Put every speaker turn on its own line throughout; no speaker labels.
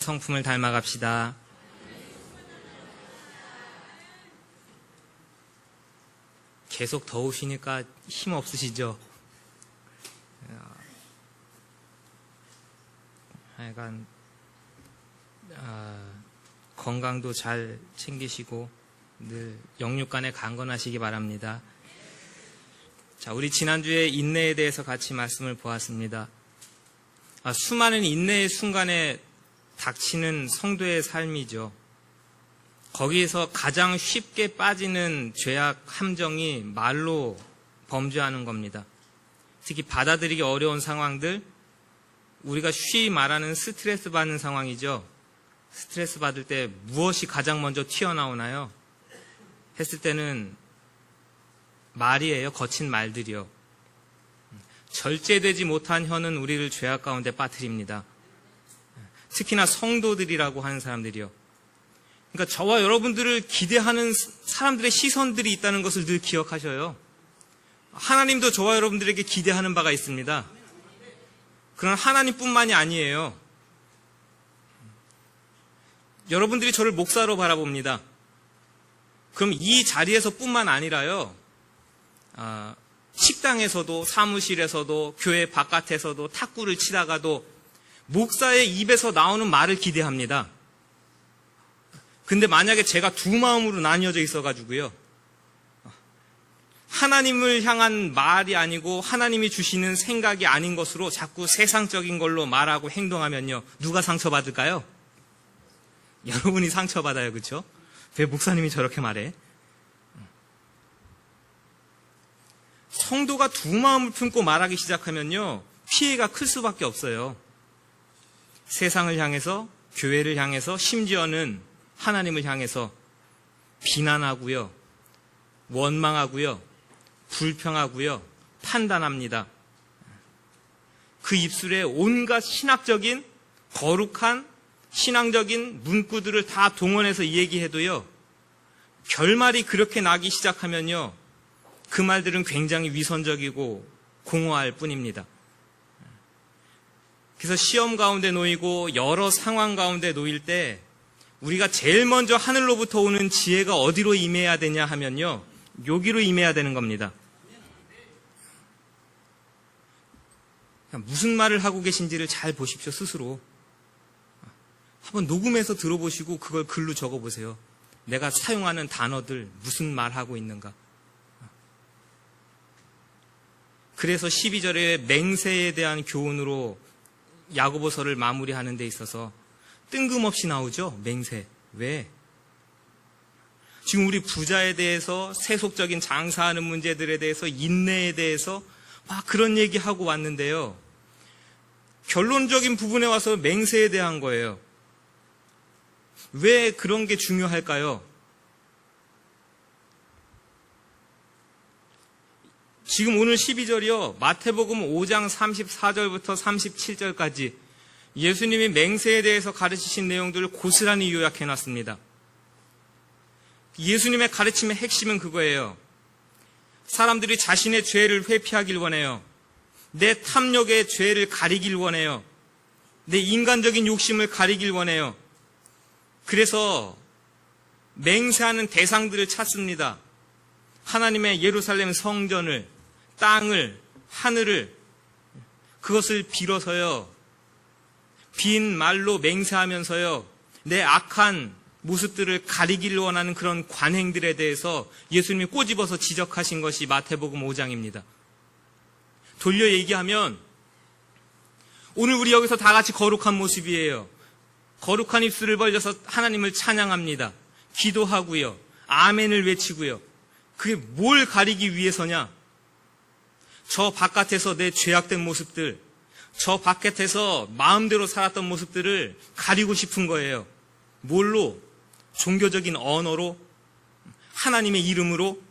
성품을 닮아갑시다. 계속 더우시니까 힘 없으시죠? 하여간 건강도 잘 챙기시고 늘 영육간에 강건하시기 바랍니다. 자, 우리 지난주에 인내에 대해서 같이 말씀을 보았습니다. 수많은 인내의 순간에 닥치는 성도의 삶이죠. 거기에서 가장 쉽게 빠지는 죄악 함정이 말로 범죄하는 겁니다. 특히 받아들이기 어려운 상황들, 우리가 쉬이 말하는 스트레스 받는 상황이죠. 스트레스 받을 때 무엇이 가장 먼저 튀어나오나요? 했을 때는 말이에요. 거친 말들이요. 절제되지 못한 혀는 우리를 죄악 가운데 빠뜨립니다. 특히나 성도들이라고 하는 사람들이요. 그러니까 저와 여러분들을 기대하는 사람들의 시선들이 있다는 것을 늘 기억하셔요. 하나님도 저와 여러분들에게 기대하는 바가 있습니다. 그러나 하나님뿐만이 아니에요. 여러분들이 저를 목사로 바라봅니다. 그럼 이 자리에서 뿐만 아니라요, 식당에서도, 사무실에서도, 교회 바깥에서도, 탁구를 치다가도 목사의 입에서 나오는 말을 기대합니다. 근데 만약에 제가 두 마음으로 나뉘어져 있어가지고요, 하나님을 향한 말이 아니고 하나님이 주시는 생각이 아닌 것으로 자꾸 세상적인 걸로 말하고 행동하면요, 누가 상처받을까요? 여러분이 상처받아요. 그렇죠? 왜 목사님이 저렇게 말해? 성도가 두 마음을 품고 말하기 시작하면요, 피해가 클 수밖에 없어요. 세상을 향해서, 교회를 향해서, 심지어는 하나님을 향해서 비난하고요, 원망하고요, 불평하고요, 판단합니다. 그 입술에 온갖 신학적인, 거룩한, 신앙적인 문구들을 다 동원해서 얘기해도요, 결말이 그렇게 나기 시작하면요, 그 말들은 굉장히 위선적이고 공허할 뿐입니다. 그래서 시험 가운데 놓이고 여러 상황 가운데 놓일 때 우리가 제일 먼저 하늘로부터 오는 지혜가 어디로 임해야 되냐 하면요, 여기로 임해야 되는 겁니다. 무슨 말을 하고 계신지를 잘 보십시오. 스스로 한번 녹음해서 들어보시고 그걸 글로 적어보세요. 내가 사용하는 단어들 무슨 말하고 있는가. 그래서 12절에 맹세에 대한 교훈으로 야고보서를 마무리하는 데 있어서 뜬금없이 나오죠. 맹세. 왜? 지금 우리 부자에 대해서, 세속적인 장사하는 문제들에 대해서, 인내에 대해서 막 그런 얘기하고 왔는데요, 결론적인 부분에 와서 맹세에 대한 거예요. 왜 그런 게 중요할까요? 지금 오늘 12절이요, 마태복음 5장 34절부터 37절까지 예수님이 맹세에 대해서 가르치신 내용들을 고스란히 요약해놨습니다. 예수님의 가르침의 핵심은 그거예요. 사람들이 자신의 죄를 회피하길 원해요. 내 탐욕의 죄를 가리길 원해요. 내 인간적인 욕심을 가리길 원해요. 그래서 맹세하는 대상들을 찾습니다. 하나님의 예루살렘 성전을, 땅을, 하늘을, 그것을 빌어서요, 빈 말로 맹세하면서요, 내 악한 모습들을 가리기를 원하는 그런 관행들에 대해서 예수님이 꼬집어서 지적하신 것이 마태복음 5장입니다. 돌려 얘기하면 오늘 우리 여기서 다 같이 거룩한 모습이에요. 거룩한 입술을 벌려서 하나님을 찬양합니다. 기도하고요, 아멘을 외치고요. 그게 뭘 가리기 위해서냐? 저 바깥에서 내 죄악된 모습들, 저 바깥에서 마음대로 살았던 모습들을 가리고 싶은 거예요. 뭘로? 종교적인 언어로, 하나님의 이름으로.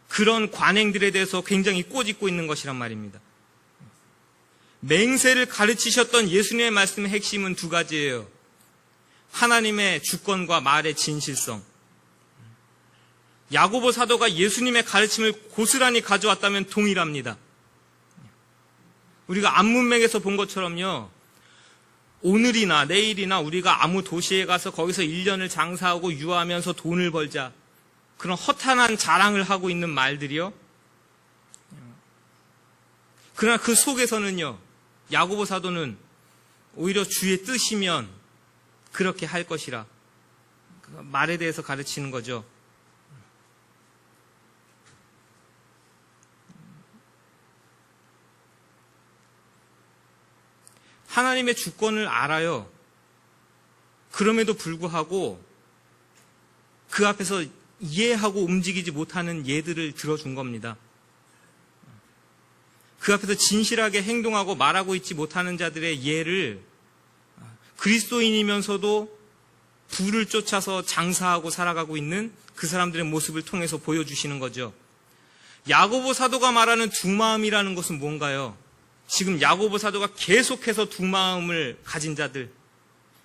그런 관행들에 대해서 굉장히 꼬집고 있는 것이란 말입니다. 맹세를 가르치셨던 예수님의 말씀의 핵심은 두 가지예요. 하나님의 주권과 말의 진실성. 야고보 사도가 예수님의 가르침을 고스란히 오늘이나 내일이나 우리가 아무 도시에 가서 거기서 1년을 장사하고 유하면서 돈을 벌자, 그런 허탄한 자랑을 하고 있는 말들이요. 그러나 그 속에서는요, 야고보 사도는 오히려 주의 뜻이면 그렇게 할 것이라 그 말에 대해서 가르치는 거죠. 하나님의 주권을 알아요. 그럼에도 불구하고 그 앞에서 이해하고 움직이지 못하는 예들을 들어준 겁니다. 그 앞에서 진실하게 행동하고 말하고 있지 못하는 자들의 예를 그리스도인이면서도 부를 쫓아서 장사하고 살아가고 있는 그 사람들의 모습을 통해서 보여주시는 거죠. 야고보 사도가 말하는 두 마음이라는 것은 뭔가요? 지금 야고보 사도가 계속해서 두 마음을 가진 자들,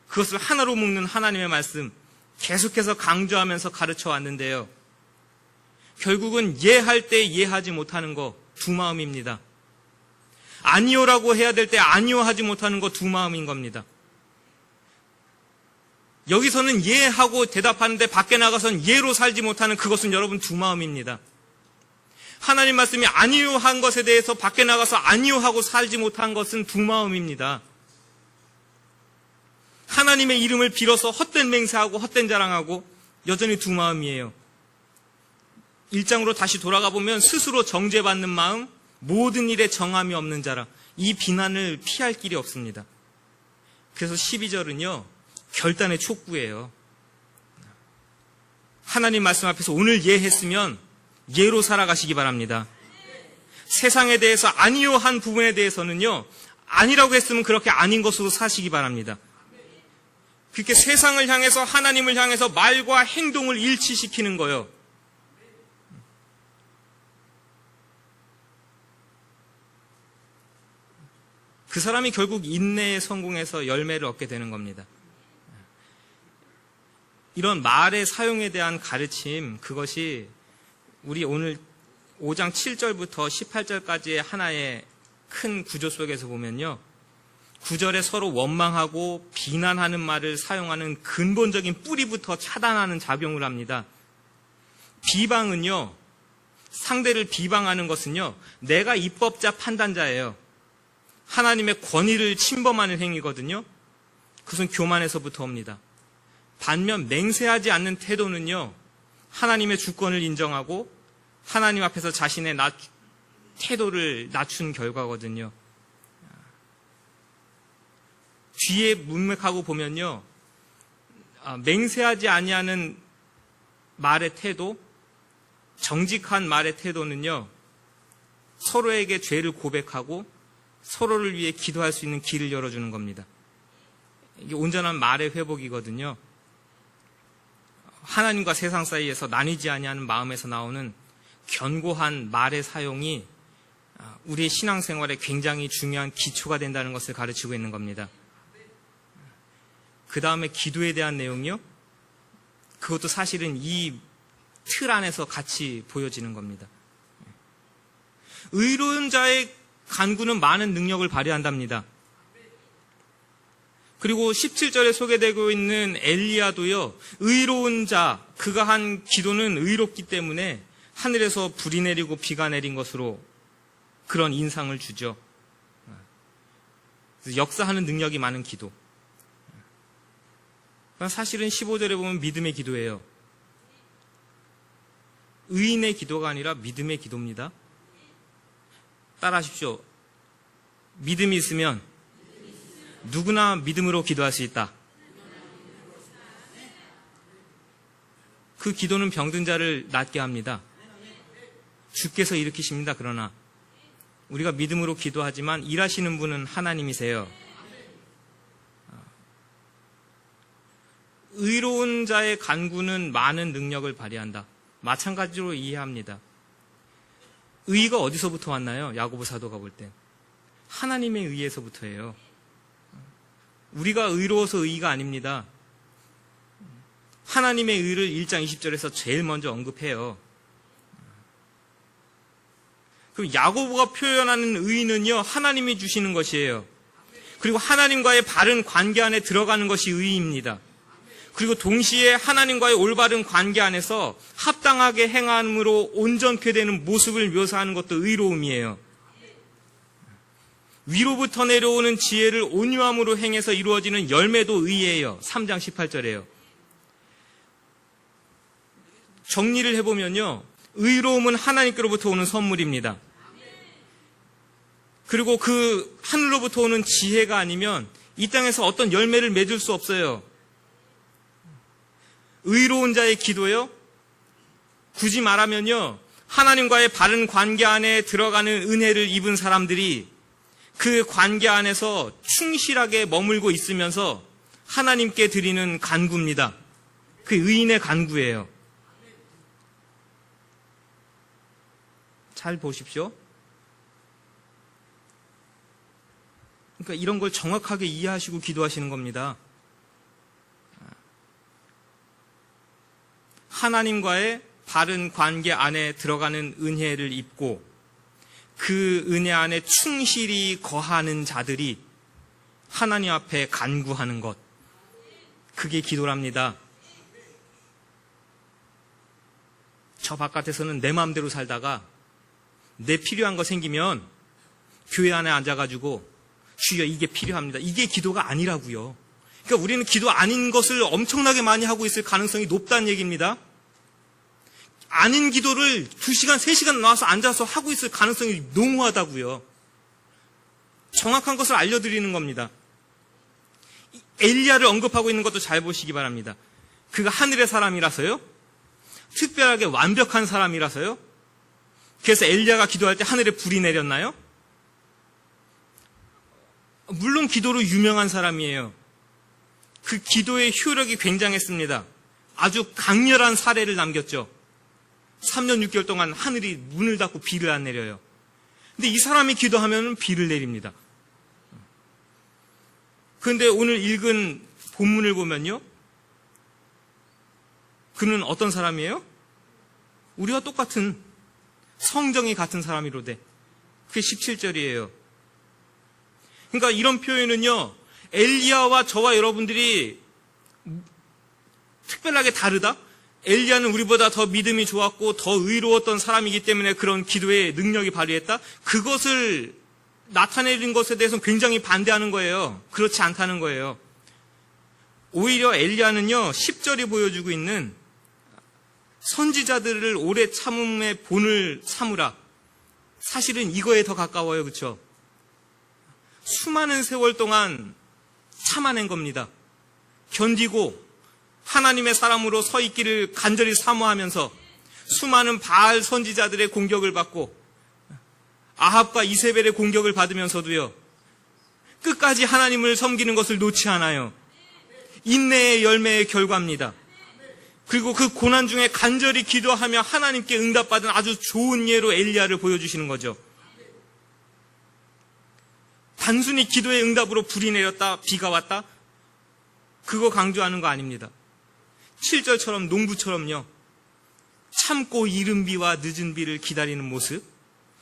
그것을 하나로 묶는 하나님의 말씀 계속해서 강조하면서 가르쳐 왔는데요. 결국은 예할 때 이해하지 못하는 거 두 마음입니다. 아니요라고 해야 될 때 아니요 하지 못하는 거 두 마음인 겁니다. 여기서는 예하고 대답하는데 밖에 나가선 예로 살지 못하는 그것은 여러분 두 마음입니다. 하나님 말씀이 아니요 한 것에 대해서 밖에 나가서 아니요 하고 살지 못한 것은 두 마음입니다. 하나님의 이름을 빌어서 헛된 맹세하고 헛된 자랑하고 여전히 두 마음이에요. 1장으로 다시 돌아가 보면 스스로 정죄받는 마음, 모든 일에 정함이 없는 자라, 이 비난을 피할 길이 없습니다. 그래서 12절은요 결단의 촉구예요. 하나님 말씀 앞에서 오늘 예했으면 예로 살아가시기 바랍니다. 세상에 대해서 아니요 한 부분에 대해서는요, 아니라고 했으면 그렇게 아닌 것으로 사시기 바랍니다. 그렇게 세상을 향해서 하나님을 향해서 말과 행동을 일치시키는 거예요. 그 사람이 결국 인내에 성공해서 열매를 얻게 되는 겁니다. 이런 말의 사용에 대한 가르침, 그것이 우리 오늘 5장 7절부터 18절까지의 하나의 큰 구조 속에서 보면요, 9절에 서로 원망하고 비난하는 말을 사용하는 근본적인 뿌리부터 차단하는 작용을 합니다. 비방은요, 상대를 비방하는 것은요, 내가 입법자 판단자예요. 하나님의 권위를 침범하는 행위거든요. 그것은 교만에서부터 옵니다. 반면 맹세하지 않는 태도는요, 하나님의 주권을 인정하고 하나님 앞에서 자신의 태도를 낮춘 결과거든요. 뒤에 문맥하고 보면요, 맹세하지 아니하는 말의 태도, 정직한 말의 태도는요, 서로에게 죄를 고백하고 서로를 위해 기도할 수 있는 길을 열어주는 겁니다. 이게 온전한 말의 회복이거든요. 하나님과 세상 사이에서 나뉘지 아니하는 마음에서 나오는 견고한 말의 사용이 우리의 신앙생활에 굉장히 중요한 기초가 된다는 것을 가르치고 있는 겁니다. 그 다음에 기도에 대한 내용이요, 그것도 사실은 이 틀 안에서 같이 보여지는 겁니다. 의로운 자의 간구는 많은 능력을 발휘한답니다. 그리고 17절에 소개되고 있는 엘리야도요, 의로운 자, 그가 한 기도는 의롭기 때문에 하늘에서 불이 내리고 비가 내린 것으로 그런 인상을 주죠. 역사하는 능력이 많은 기도. 사실은 15절에 보면 믿음의 기도예요. 의인의 기도가 아니라 믿음의 기도입니다. 따라하십시오. 믿음이 있으면 누구나 믿음으로 기도할 수 있다. 그 기도는 병든 자를 낫게 합니다. 주께서 일으키십니다. 그러나 우리가 믿음으로 기도하지만 일하시는 분은 하나님이세요. 의로운 자의 간구는 많은 능력을 발휘한다. 마찬가지로 이해합니다. 의가 어디서부터 왔나요? 야고보 사도가 볼 땐 하나님의 의에서부터예요. 우리가 의로워서 의가 아닙니다. 하나님의 의를 1장 20절에서 제일 먼저 언급해요. 그럼 야고보가 표현하는 의는요, 하나님이 주시는 것이에요. 그리고 하나님과의 바른 관계 안에 들어가는 것이 의입니다. 그리고 동시에 하나님과의 올바른 관계 안에서 합당하게 행함으로 온전케 되는 모습을 묘사하는 것도 의로움이에요. 위로부터 내려오는 지혜를 온유함으로 행해서 이루어지는 열매도 의예요. 3장 18절에요. 정리를 해보면요, 의로움은 하나님께로부터 오는 선물입니다. 그리고 그 하늘로부터 오는 지혜가 아니면 이 땅에서 어떤 열매를 맺을 수 없어요. 의로운 자의 기도요, 굳이 말하면요, 하나님과의 바른 관계 안에 들어가는 은혜를 입은 사람들이 그 관계 안에서 충실하게 머물고 있으면서 하나님께 드리는 간구입니다. 그 의인의 간구예요. 잘 보십시오. 그러니까 이런 걸 정확하게 이해하시고 기도하시는 겁니다. 하나님과의 바른 관계 안에 들어가는 은혜를 입고 그 은혜 안에 충실히 거하는 자들이 하나님 앞에 간구하는 것, 그게 기도랍니다. 저 바깥에서는 내 마음대로 살다가 내 필요한 거 생기면 교회 안에 앉아가지고 주여 이게 필요합니다, 이게 기도가 아니라고요. 그러니까 우리는 기도 아닌 것을 엄청나게 많이 하고 있을 가능성이 높다는 얘기입니다. 아닌 기도를 2시간, 3시간 나와서 앉아서 하고 있을 가능성이 농후하다고요. 정확한 것을 알려드리는 겁니다. 엘리야를 언급하고 있는 것도 잘 보시기 바랍니다. 그가 하늘의 사람이라서요? 특별하게 완벽한 사람이라서요? 그래서 엘리야가 기도할 때 하늘에 불이 내렸나요? 물론 기도로 유명한 사람이에요. 그 기도의 효력이 굉장했습니다. 아주 강렬한 사례를 남겼죠. 3년 6개월 동안 하늘이 문을 닫고 비를 안 내려요. 근데 이 사람이 기도하면 비를 내립니다. 그런데 오늘 읽은 본문을 보면요, 그는 어떤 사람이에요? 우리와 똑같은 성정이 같은 사람이로되. 그게 17절이에요. 그러니까 이런 표현은요, 엘리야와 저와 여러분들이 특별하게 다르다? 엘리야는 우리보다 더 믿음이 좋았고 더 의로웠던 사람이기 때문에 그런 기도의 능력이 발휘했다? 그것을 나타내는 것에 대해서는 굉장히 반대하는 거예요. 그렇지 않다는 거예요. 오히려 엘리야는요, 10절이 보여주고 있는 선지자들을 오래 참음의 본을 삼으라, 사실은 이거에 더 가까워요. 그렇죠? 수많은 세월 동안 참아낸 겁니다. 견디고 하나님의 사람으로 서 있기를 간절히 사모하면서 수많은 바알 선지자들의 공격을 받고 아합과 이세벨의 공격을 받으면서도요, 끝까지 하나님을 섬기는 것을 놓지 않아요. 인내의 열매의 결과입니다. 그리고 그 고난 중에 간절히 기도하며 하나님께 응답받은 아주 좋은 예로 엘리야를 보여주시는 거죠. 단순히 기도의 응답으로 불이 내렸다, 비가 왔다, 그거 강조하는 거 아닙니다. 7절처럼 농부처럼요, 참고 이른 비와 늦은 비를 기다리는 모습,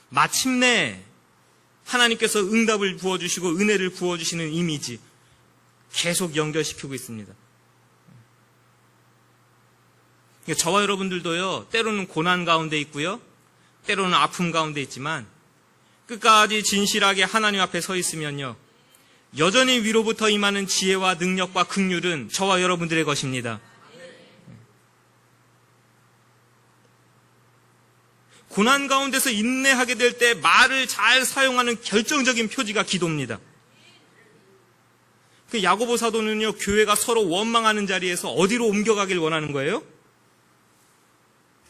마침내 하나님께서 응답을 부어주시고 은혜를 부어주시는 이미지 계속 연결시키고 있습니다. 저와 여러분들도요, 때로는 고난 가운데 있고요, 때로는 아픔 가운데 있지만 끝까지 진실하게 하나님 앞에 서 있으면요, 여전히 위로부터 임하는 지혜와 능력과 긍휼은 저와 여러분들의 것입니다. 고난 가운데서 인내하게 될 때 말을 잘 사용하는 결정적인 표지가 기도입니다. 그 야고보 사도는요, 교회가 서로 원망하는 자리에서 어디로 옮겨가길 원하는 거예요?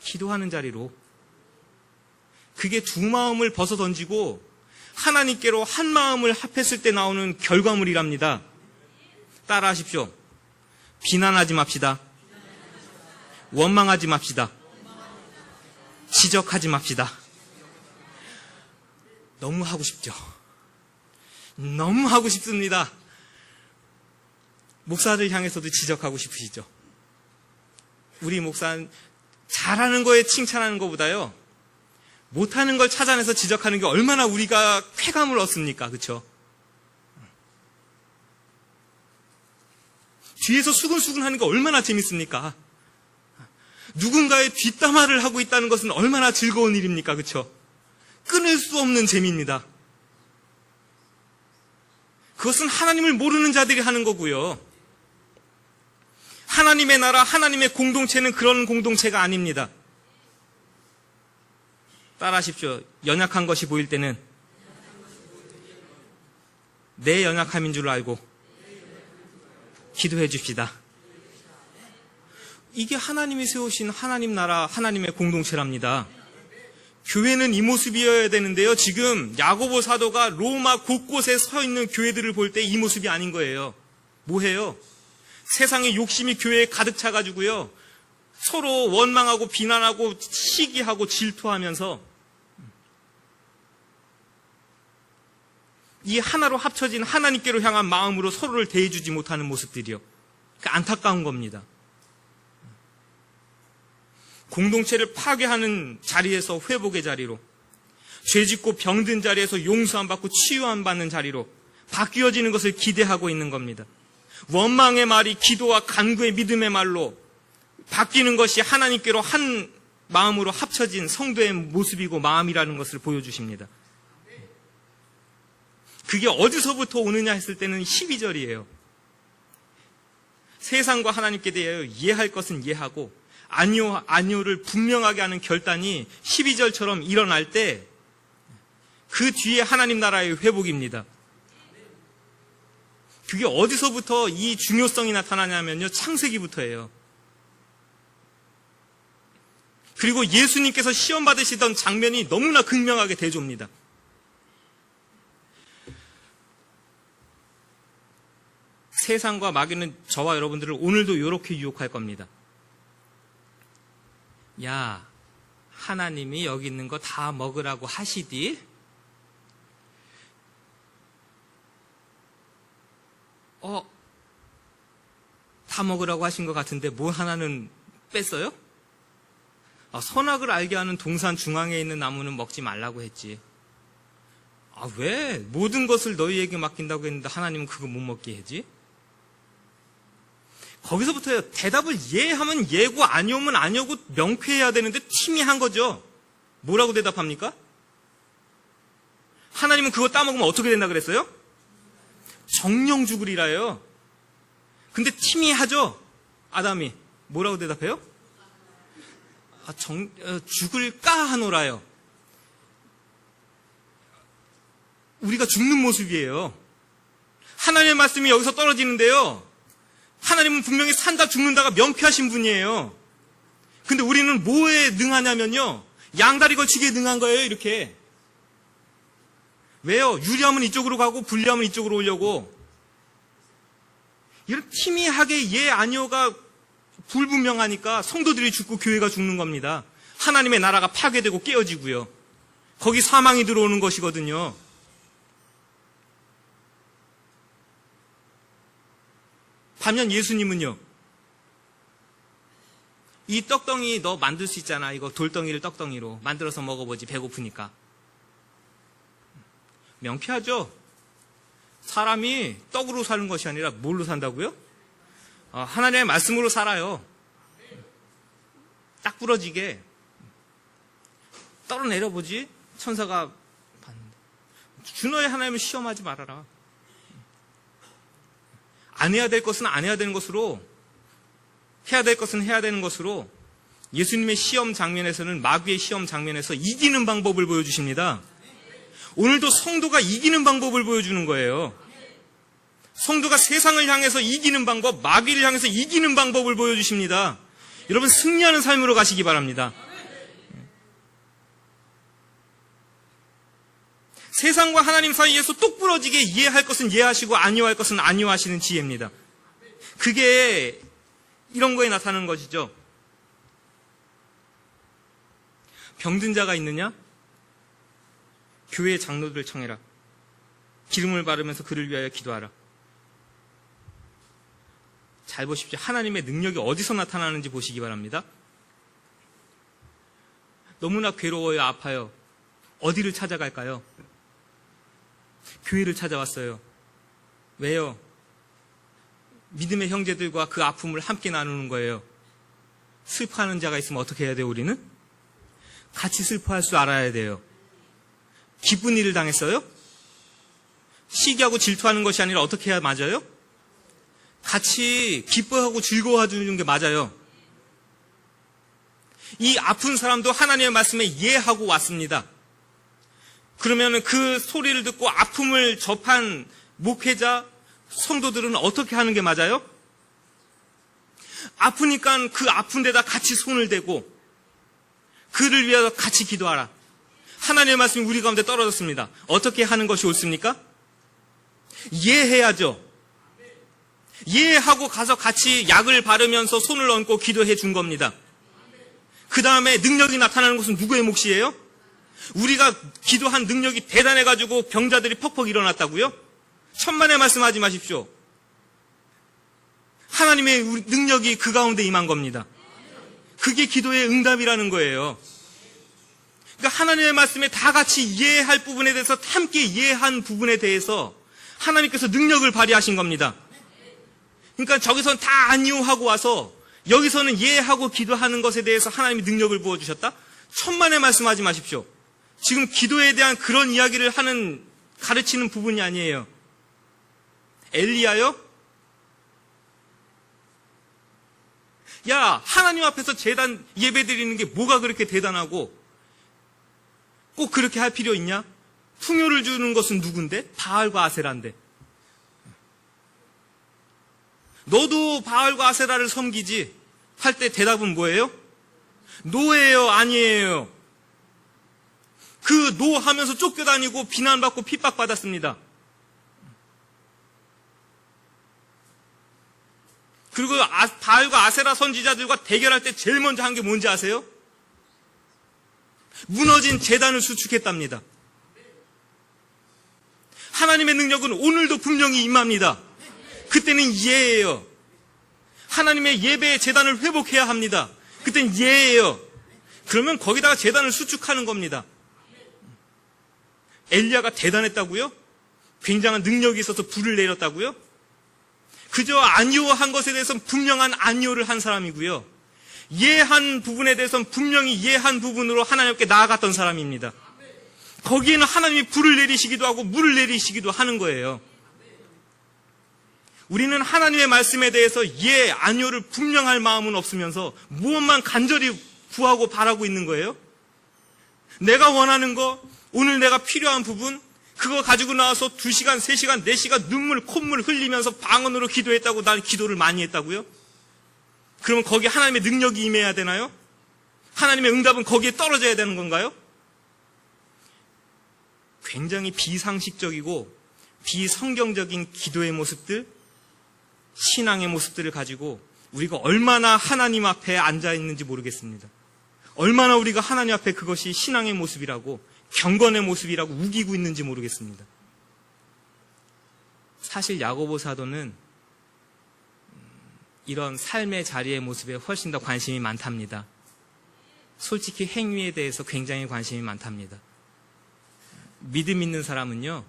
기도하는 자리로. 그게 두 마음을 벗어 던지고 하나님께로 한 마음을 합했을 때 나오는 결과물이랍니다. 따라하십시오. 비난하지 맙시다. 원망하지 맙시다. 지적하지 맙시다. 너무 하고 싶죠. 너무 하고 싶습니다. 목사를 향해서도 지적하고 싶으시죠. 우리 목사는 잘하는 거에 칭찬하는 것보다요, 못하는 걸 찾아내서 지적하는 게 얼마나 우리가 쾌감을 얻습니까? 그렇죠? 뒤에서 수근수근 하는 게 얼마나 재밌습니까? 누군가의 뒷담화를 하고 있다는 것은 얼마나 즐거운 일입니까? 그렇죠? 끊을 수 없는 재미입니다. 그것은 하나님을 모르는 자들이 하는 거고요. 하나님의 나라, 하나님의 공동체는 그런 공동체가 아닙니다. 따라하십시오. 연약한 것이 보일 때는 내 연약함인 줄 알고 기도해 줍시다. 이게 하나님이 세우신 하나님 나라, 하나님의 공동체랍니다. 교회는 이 모습이어야 되는데요. 지금 야고보 사도가 로마 곳곳에 서 있는 교회들을 볼 때 이 모습이 아닌 거예요. 뭐해요? 세상의 욕심이 교회에 가득 차가지고요. 서로 원망하고 비난하고 시기하고 질투하면서 이 하나로 합쳐진 하나님께로 향한 마음으로 서로를 대해주지 못하는 모습들이요. 안타까운 겁니다. 공동체를 파괴하는 자리에서 회복의 자리로, 죄짓고 병든 자리에서 용서 안 받고 치유 안 받는 자리로 바뀌어지는 것을 기대하고 있는 겁니다. 원망의 말이 기도와 간구의 믿음의 말로 바뀌는 것이 하나님께로 한 마음으로 합쳐진 성도의 모습이고 마음이라는 것을 보여주십니다. 그게 어디서부터 오느냐 했을 때는 12절이에요. 세상과 하나님께 대하여 이해할 것은 이해하고 아니오를 분명하게 하는 결단이 12절처럼 일어날 때 그 뒤에 하나님 나라의 회복입니다. 그게 어디서부터 이 중요성이 나타나냐면요. 창세기부터예요. 그리고 예수님께서 시험 받으시던 장면이 너무나 극명하게 대조입니다. 세상과 마귀는 저와 여러분들을 오늘도 이렇게 유혹할 겁니다. 야, 하나님이 여기 있는 거 다 먹으라고 하시디? 다 먹으라고 하신 것 같은데 뭐 하나는 뺐어요? 선악을 알게 하는 동산 중앙에 있는 나무는 먹지 말라고 했지. 왜? 모든 것을 너희에게 맡긴다고 했는데 하나님은 그거 못 먹게 하지? 거기서부터요. 대답을 예하면 예고 아니오면 아니오고 명쾌해야 되는데 티미한 거죠. 뭐라고 대답합니까? 하나님은 그거 따먹으면 어떻게 된다 그랬어요? 정령 죽으리라요. 근데 티미하죠. 아담이 뭐라고 대답해요? 죽을까 하노라요. 우리가 죽는 모습이에요. 하나님의 말씀이 여기서 떨어지는데요. 하나님은 분명히 산다 죽는다가 명쾌하신 분이에요. 근데 우리는 뭐에 능하냐면요. 양다리 걸치기에 능한 거예요. 이렇게. 왜요? 유리하면 이쪽으로 가고 불리하면 이쪽으로 오려고. 이런 티미하게 예 아니오가 불분명하니까 성도들이 죽고 교회가 죽는 겁니다. 하나님의 나라가 파괴되고 깨어지고요. 거기 사망이 들어오는 것이거든요. 반면 예수님은요. 이 떡덩이 너 만들 수 있잖아. 이거 돌덩이를 떡덩이로 만들어서 먹어보지. 배고프니까. 명쾌하죠? 사람이 떡으로 사는 것이 아니라 뭘로 산다고요? 하나님의 말씀으로 살아요. 딱 부러지게. 떨어내려보지. 천사가 봤는데. 주너의 하나님을 시험하지 말아라. 안 해야 될 것은 안 해야 되는 것으로, 해야 될 것은 해야 되는 것으로 예수님의 시험 장면에서는 마귀의 시험 장면에서 이기는 방법을 보여주십니다. 오늘도 성도가 이기는 방법을 보여주는 거예요. 성도가 세상을 향해서 이기는 방법, 마귀를 향해서 이기는 방법을 보여주십니다. 여러분 승리하는 삶으로 가시기 바랍니다. 세상과 하나님 사이에서 똑 부러지게 이해할 것은 이해하시고 아니할 것은 아니하시는 지혜입니다. 그게 이런 거에 나타나는 것이죠. 병든 자가 있느냐? 교회의 장로들을 청해라. 기름을 바르면서 그를 위하여 기도하라. 잘 보십시오. 하나님의 능력이 어디서 나타나는지 보시기 바랍니다. 너무나 괴로워요. 아파요. 어디를 찾아갈까요? 교회를 찾아왔어요. 왜요? 믿음의 형제들과 그 아픔을 함께 나누는 거예요. 슬퍼하는 자가 있으면 어떻게 해야 돼요, 우리는? 같이 슬퍼할 줄 알아야 돼요. 기쁜 일을 당했어요? 시기하고 질투하는 것이 아니라 어떻게 해야 맞아요? 같이 기뻐하고 즐거워해주는 게 맞아요. 이 아픈 사람도 하나님의 말씀에 이해하고 왔습니다. 그러면 그 소리를 듣고 아픔을 접한 목회자, 성도들은 어떻게 하는 게 맞아요? 아프니까 그 아픈 데다 같이 손을 대고 그를 위해서 같이 기도하라. 하나님의 말씀이 우리 가운데 떨어졌습니다. 어떻게 하는 것이 옳습니까? 이해해야죠. 이해하고 가서 같이 약을 바르면서 손을 얹고 기도해 준 겁니다. 그 다음에 능력이 나타나는 것은 누구의 몫이에요? 우리가 기도한 능력이 대단해가지고 병자들이 퍽퍽 일어났다고요? 천만의 말씀하지 마십시오. 하나님의 능력이 그 가운데 임한 겁니다. 그게 기도의 응답이라는 거예요. 그러니까 하나님의 말씀에 다 같이 이해할 부분에 대해서 함께 이해한 부분에 대해서 하나님께서 능력을 발휘하신 겁니다. 그러니까 저기서는 다 안 이용하고 와서 여기서는 이해하고 기도하는 것에 대해서 하나님이 능력을 부어주셨다? 천만의 말씀하지 마십시오. 지금 기도에 대한 그런 이야기를 가르치는 부분이 아니에요. 엘리야요? 야, 하나님 앞에서 제단 예배 드리는 게 뭐가 그렇게 대단하고 꼭 그렇게 할 필요 있냐? 풍요를 주는 것은 누군데? 바알과 아세라인데. 너도 바알과 아세라를 섬기지? 할 때 대답은 뭐예요? 노예요, 아니에요. 그 노 하면서 쫓겨다니고 비난받고 핍박받았습니다. 그리고 바알과 아세라 선지자들과 대결할 때 제일 먼저 한 게 뭔지 아세요? 무너진 제단을 수축했답니다. 하나님의 능력은 오늘도 분명히 임합니다. 그때는 예예요. 하나님의 예배의 제단을 회복해야 합니다. 그때는 예예요. 그러면 거기다가 제단을 수축하는 겁니다. 엘리야가 대단했다고요? 굉장한 능력이 있어서 불을 내렸다고요? 그저 아니오한 것에 대해서는 분명한 아니오를 한 사람이고요. 예한 부분에 대해서는 분명히 예한 부분으로 하나님께 나아갔던 사람입니다. 거기에는 하나님이 불을 내리시기도 하고 물을 내리시기도 하는 거예요. 우리는 하나님의 말씀에 대해서 예, 아니오를 분명할 마음은 없으면서 무엇만 간절히 구하고 바라고 있는 거예요. 내가 원하는 거, 오늘 내가 필요한 부분, 그거 가지고 나와서 2시간, 3시간, 4시간 눈물, 콧물 흘리면서 방언으로 기도했다고 난 기도를 많이 했다고요? 그러면 거기에 하나님의 능력이 임해야 되나요? 하나님의 응답은 거기에 떨어져야 되는 건가요? 굉장히 비상식적이고 비성경적인 기도의 모습들, 신앙의 모습들을 가지고 우리가 얼마나 하나님 앞에 앉아 있는지 모르겠습니다. 얼마나 우리가 하나님 앞에 그것이 신앙의 모습이라고, 경건의 모습이라고 우기고 있는지 모르겠습니다. 사실 야고보 사도는 이런 삶의 자리의 모습에 훨씬 더 관심이 많답니다. 솔직히 행위에 대해서 굉장히 관심이 많답니다. 믿음 있는 사람은요,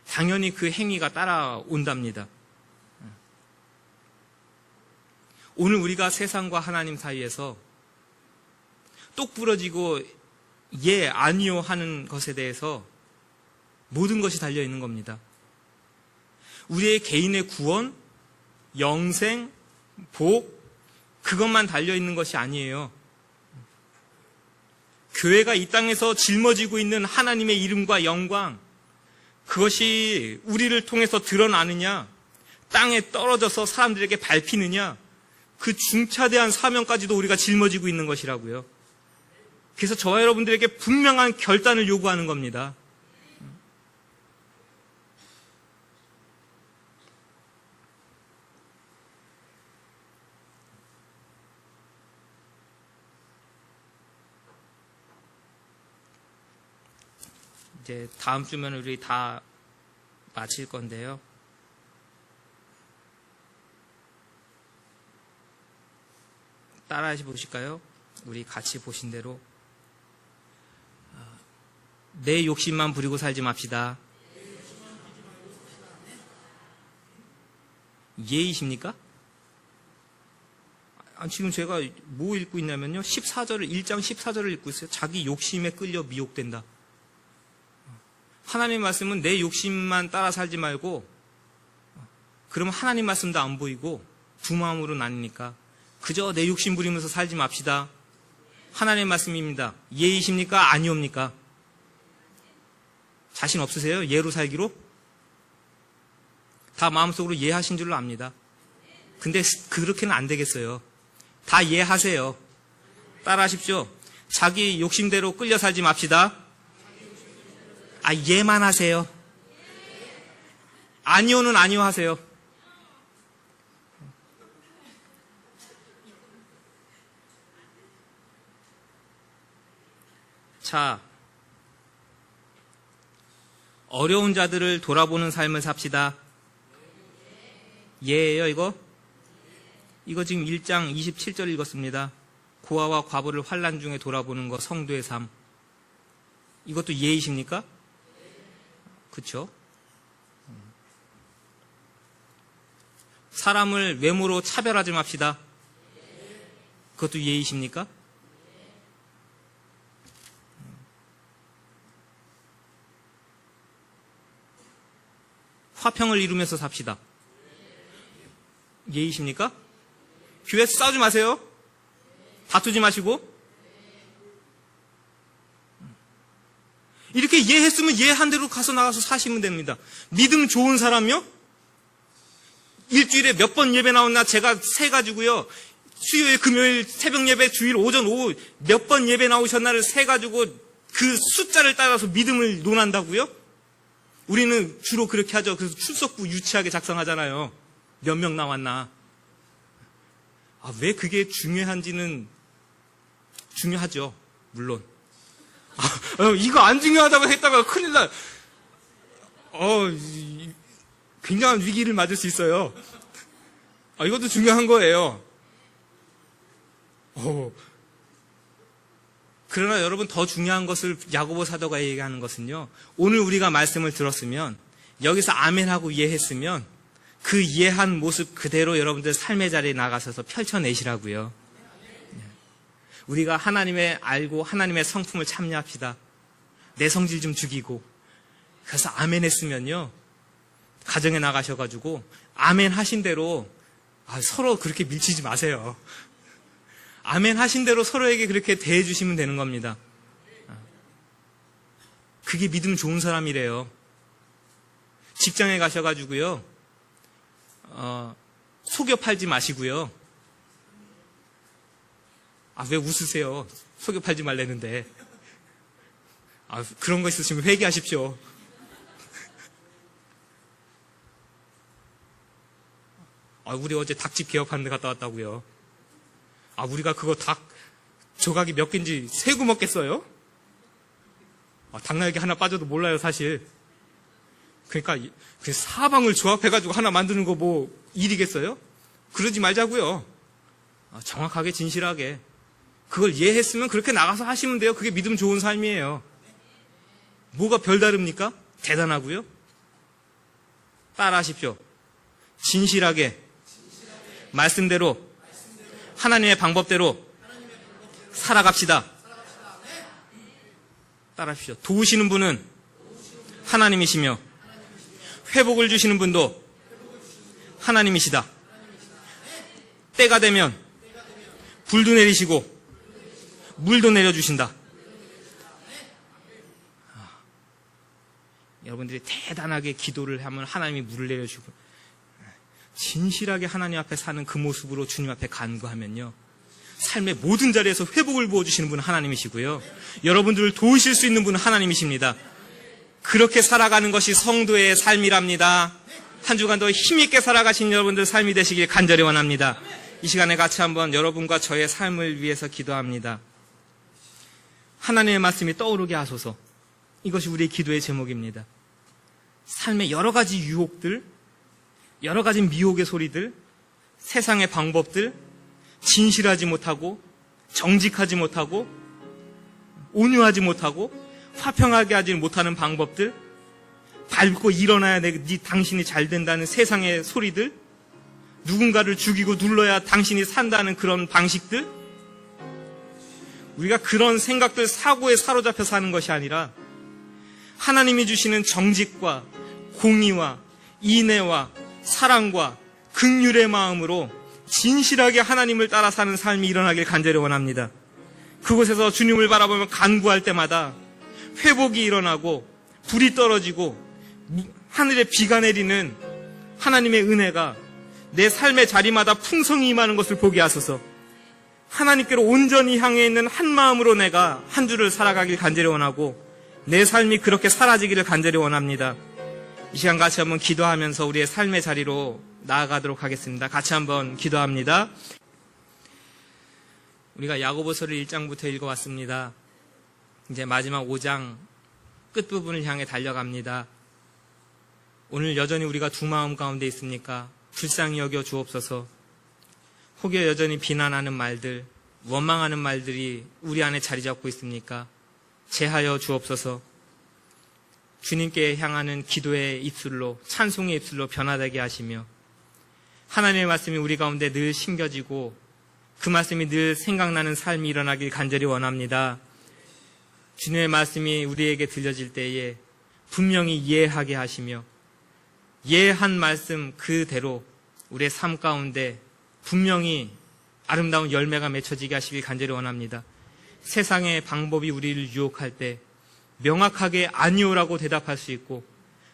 당연히 그 행위가 따라온답니다. 오늘 우리가 세상과 하나님 사이에서 똑 부러지고 예, 아니요 하는 것에 대해서 모든 것이 달려있는 겁니다. 우리의 개인의 구원, 영생, 복, 그것만 달려있는 것이 아니에요. 교회가 이 땅에서 짊어지고 있는 하나님의 이름과 영광, 그것이 우리를 통해서 드러나느냐, 땅에 떨어져서 사람들에게 밟히느냐, 그 중차대한 사명까지도 우리가 짊어지고 있는 것이라고요. 그래서 저와 여러분들에게 분명한 결단을 요구하는 겁니다. 이제 다음 주면 우리 다 마칠 건데요. 따라 보실까요? 우리 같이 보신 대로 내 욕심만 부리고 살지 맙시다. 예의십니까? 지금 제가 뭐 읽고 있냐면요. 1장 14절을 읽고 있어요. 자기 욕심에 끌려 미혹된다. 하나님의 말씀은 내 욕심만 따라 살지 말고, 그러면 하나님 말씀도 안 보이고 두 마음으로 나뉘니까 그저 내 욕심 부리면서 살지 맙시다. 하나님의 말씀입니다. 예의십니까? 아니옵니까? 자신 없으세요? 예로 살기로? 다 마음속으로 예하신 줄로 압니다. 근데 그렇게는 안 되겠어요. 다 예하세요. 따라하십시오. 자기 욕심대로 끌려 살지 맙시다. 예만 하세요. 아니오는 아니오 하세요. 자, 어려운 자들을 돌아보는 삶을 삽시다. 예예요, 이거? 이거 지금 1장 27절 읽었습니다. 고아와 과부를 환난 중에 돌아보는 거, 성도의 삶. 이것도 예의십니까? 그쵸? 사람을 외모로 차별하지 맙시다. 그것도 예의십니까? 화평을 이루면서 삽시다. 예의십니까? 교회에서 싸우지 마세요. 다투지 마시고. 이렇게 예했으면 예한 대로 가서 나가서 사시면 됩니다. 믿음 좋은 사람요? 일주일에 몇 번 예배 나오나 제가 세가지고요. 수요일, 금요일, 새벽 예배, 주일, 오전, 오후 몇 번 예배 나오셨나를 세가지고 그 숫자를 따라서 믿음을 논한다고요? 우리는 주로 그렇게 하죠. 그래서 출석부 유치하게 작성하잖아요. 몇 명 나왔나. 왜 그게 중요한지는 중요하죠. 물론. 이거 안 중요하다고 했다가 큰일 날. 굉장한 위기를 맞을 수 있어요. 이것도 중요한 거예요. 그러나 여러분, 더 중요한 것을 야고보 사도가 얘기하는 것은요, 오늘 우리가 말씀을 들었으면, 여기서 아멘하고 이해했으면 그 이해한 모습 그대로 여러분들 삶의 자리에 나가셔서 펼쳐내시라고요. 우리가 하나님의 알고 하나님의 성품을 참여합시다. 내 성질 좀 죽이고. 그래서 아멘 했으면요, 가정에 나가셔가지고 아멘 하신 대로 서로 그렇게 밀치지 마세요. 아멘 하신 대로 서로에게 그렇게 대해주시면 되는 겁니다. 그게 믿음 좋은 사람이래요. 직장에 가셔가지고요, 속여 팔지 마시고요. 왜 웃으세요? 속여 팔지 말라는데. 그런 거 있으시면 회개하십시오. 우리 어제 닭집 개업하는 데 갔다 왔다고요. 우리가 그거 닭 조각이 몇 개인지 세고 먹겠어요? 닭날개 하나 빠져도 몰라요, 사실. 그러니까 그 사방을 조합해가지고 하나 만드는 거 뭐 일이겠어요? 그러지 말자고요. 정확하게 진실하게 그걸 이해했으면 그렇게 나가서 하시면 돼요. 그게 믿음 좋은 삶이에요. 뭐가 별다릅니까? 대단하고요. 따라하십시오. 진실하게 말씀대로 하나님의 방법대로 살아갑시다. 따라하십시오. 도우시는 분은 하나님이시며 회복을 주시는 분도 하나님이시다. 때가 되면 불도 내리시고 물도 내려주신다. 여러분들이 대단하게 기도를 하면 하나님이 물을 내려주고, 진실하게 하나님 앞에 사는 그 모습으로 주님 앞에 간구하면요, 삶의 모든 자리에서 회복을 부어주시는 분은 하나님이시고요, 여러분들을 도우실 수 있는 분은 하나님이십니다. 그렇게 살아가는 것이 성도의 삶이랍니다. 한 주간도 힘있게 살아가신 여러분들 삶이 되시길 간절히 원합니다. 이 시간에 같이 한번 여러분과 저의 삶을 위해서 기도합니다. 하나님의 말씀이 떠오르게 하소서. 이것이 우리의 기도의 제목입니다. 삶의 여러 가지 유혹들, 여러 가지 미혹의 소리들, 세상의 방법들, 진실하지 못하고 정직하지 못하고 온유하지 못하고 화평하게 하지 못하는 방법들, 밟고 일어나야 당신이 잘 된다는 세상의 소리들, 누군가를 죽이고 눌러야 당신이 산다는 그런 방식들? 우리가 그런 생각들, 사고에 사로잡혀 사는 것이 아니라 하나님이 주시는 정직과 공의와 인애와 사랑과 긍휼의 마음으로 진실하게 하나님을 따라 사는 삶이 일어나길 간절히 원합니다. 그곳에서 주님을 바라보며 간구할 때마다 회복이 일어나고 불이 떨어지고 하늘에 비가 내리는 하나님의 은혜가 내 삶의 자리마다 풍성히 임하는 것을 보게 하소서. 하나님께로 온전히 향해 있는 한 마음으로 내가 한 주를 살아가길 간절히 원하고 내 삶이 그렇게 사라지기를 간절히 원합니다. 이 시간 같이 한번 기도하면서 우리의 삶의 자리로 나아가도록 하겠습니다. 같이 한번 기도합니다. 우리가 야고보서를 1장부터 읽어왔습니다. 이제 마지막 5장 끝부분을 향해 달려갑니다. 오늘 여전히 우리가 두 마음 가운데 있습니까? 불쌍히 여겨 주옵소서. 혹여 여전히 비난하는 말들, 원망하는 말들이 우리 안에 자리 잡고 있습니까? 제하여 주옵소서. 주님께 향하는 기도의 입술로, 찬송의 입술로 변화되게 하시며 하나님의 말씀이 우리 가운데 늘 심겨지고 그 말씀이 늘 생각나는 삶이 일어나길 간절히 원합니다. 주님의 말씀이 우리에게 들려질 때에 분명히 이해하게 하시며 이해한 말씀 그대로 우리의 삶 가운데 분명히 아름다운 열매가 맺혀지게 하시길 간절히 원합니다. 세상의 방법이 우리를 유혹할 때 명확하게 아니오라고 대답할 수 있고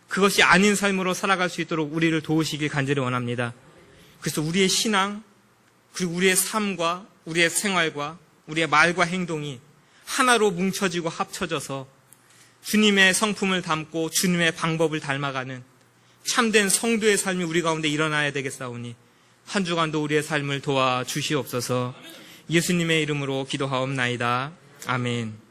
그것이 아닌 삶으로 살아갈 수 있도록 우리를 도우시길 간절히 원합니다. 그래서 우리의 신앙 그리고 우리의 삶과 우리의 생활과 우리의 말과 행동이 하나로 뭉쳐지고 합쳐져서 주님의 성품을 담고 주님의 방법을 닮아가는 참된 성도의 삶이 우리 가운데 일어나야 되겠사오니 한 주간도 우리의 삶을 도와주시옵소서. 예수님의 이름으로 기도하옵나이다. 아멘.